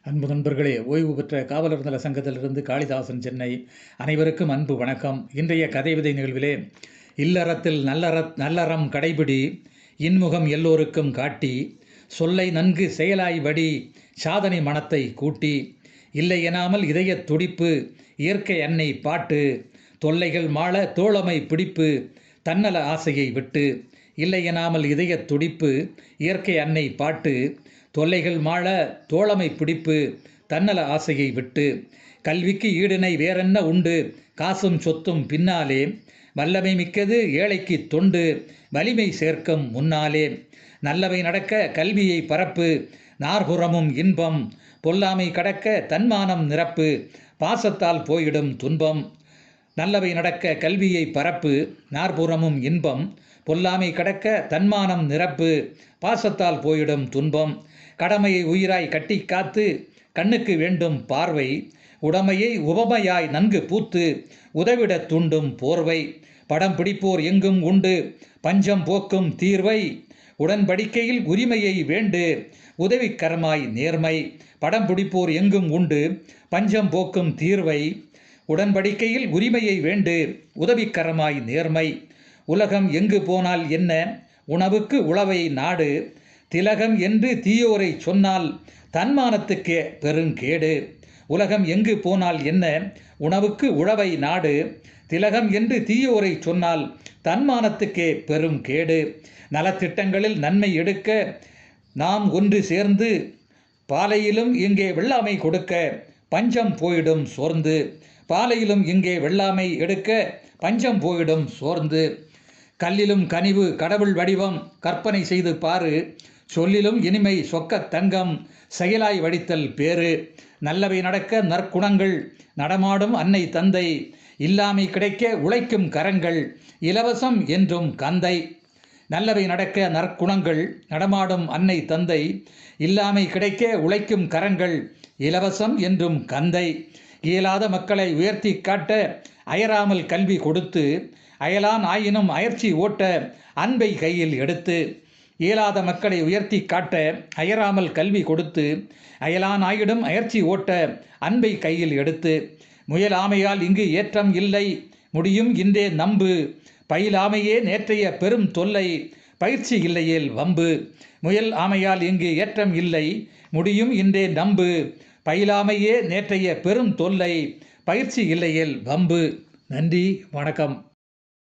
அன்பு நண்பர்களே, ஓய்வு பெற்ற காவலர் நல சங்கத்திலிருந்து காளிதாசன், சென்னை. அனைவருக்கும் அன்பு வணக்கம். இன்றைய கதை விதை நிகழ்விலே, இல்லறத்தில் நல்லறம் கடைபிடி, இன்முகம் எல்லோருக்கும் காட்டி, சொல்லை நன்கு செயலாய் வடி, சாதனை மனத்தை கூட்டி, இல்லை எனாமல் இதயத் துடிப்பு, இயற்கை அன்னை பாட்டு, தொல்லைகள் மாள தோழமை பிடிப்பு, தன்னல ஆசையை விட்டு, இல்லை எனாமல் இதயத் துடிப்பு, இயற்கை அன்னை பாட்டு, தொல்லைகள் மாள தோழமை பிடிப்பு, தன்னல ஆசையை விட்டு, கல்விக்கு ஈடினை வேறென்ன உண்டு, காசும் சொத்தும் பின்னாலே, வல்லமை மிக்கது ஏழைக்கு தொண்டு, வலிமை சேர்க்கும் முன்னாலே, நல்லவை நடக்க கல்வியை பரப்பு, நாற்புறமும் இன்பம், பொல்லாமை கடக்க தன்மானம் நிரப்பு, பாசத்தால் போயிடும் துன்பம். நல்லவை நடக்க கல்வியை பரப்பு, நாற்புறமும் இன்பம், பொல்லாமை கடக்க தன்மானம் நிரப்பு, பாசத்தால் போயிடும் துன்பம். கடமையை உயிராய் கட்டி காத்து, கண்ணுக்கு வேண்டும் பார்வை, உடமையை உவமையாய் நன்கு பூத்து, உதவிட தூண்டும் போர்வை, படம் பிடிப்போர் எங்கும் உண்டு, பஞ்சம் போக்கும் தீர்வை, உடன்படிக்கையில் உரிமையை வேண்டு, உதவிக்கரமாய் நேர்மை. படம் பிடிப்போர் எங்கும் உண்டு, பஞ்சம் போக்கும் தீர்வை, உடன்படிக்கையில் உரிமையை வேண்டு, உதவிக்கரமாய் நேர்மை. உலகம் எங்கு போனால் என்ன, உணவுக்கு உளவை நாடு, திலகம் என்று தீயோரை சொன்னால் தன்மானத்துக்கே பெருங்கேடு. உலகம் எங்கு போனால் என்ன, உணவுக்கு உழவை நாடு, திலகம் என்று தீயோரை சொன்னால் தன்மானத்துக்கே பெரும் கேடு. நலத்திட்டங்களில் நன்மை எடுக்க நாம் ஒன்று சேர்ந்து, பாலையிலும் இங்கே வெள்ளாமை கொடுக்க பஞ்சம் போயிடும் சோர்ந்து, பாலையிலும் இங்கே வெள்ளாமை எடுக்க பஞ்சம் போயிடும் சோர்ந்து. கல்லிலும் கனிவு கடவுள் வடிவம் கற்பனை செய்து பாரு, சொல்லிலும் இனிமை சொக்கத் தங்கம் செயலாய் வடித்தல் பேறு. நல்லவை நடக்க நற்குணங்கள் நடமாடும் அன்னை தந்தை, இல்லாமை கிடைக்க உழைக்கும் கரங்கள் இலவசம் என்றும் கந்தை. நல்லவை நடக்க நற்குணங்கள் நடமாடும் அன்னை தந்தை, இல்லாமை கிடைக்க உழைக்கும் கரங்கள் இலவசம் என்றும் கந்தை. இயலாத மக்களை உயர்த்தி காட்ட அயராமல் கல்வி கொடுத்து, அயலான் ஆயினும் அயற்சி ஓட்ட அன்பை கையில் எடுத்து. இயலாத மக்களை உயர்த்தி காட்ட அயராமல் கல்வி கொடுத்து, அயலான் ஆயிடும் அயற்சி ஓட்ட அன்பை கையில் எடுத்து. முயலாமையால் இங்கு ஏற்றம் இல்லை, முடியும் இன்றே நம்பு, பயிலாமையே நேற்றைய பெரும் தொல்லை, பயிற்சி இல்லையேல் வம்பு. முயல் ஆமையால் இங்கு ஏற்றம் இல்லை, முடியும் இன்றே நம்பு, பயிலாமையே நேற்றைய பெரும் தொல்லை, பயிற்சி இல்லையேல் வம்பு. நன்றி, வணக்கம்.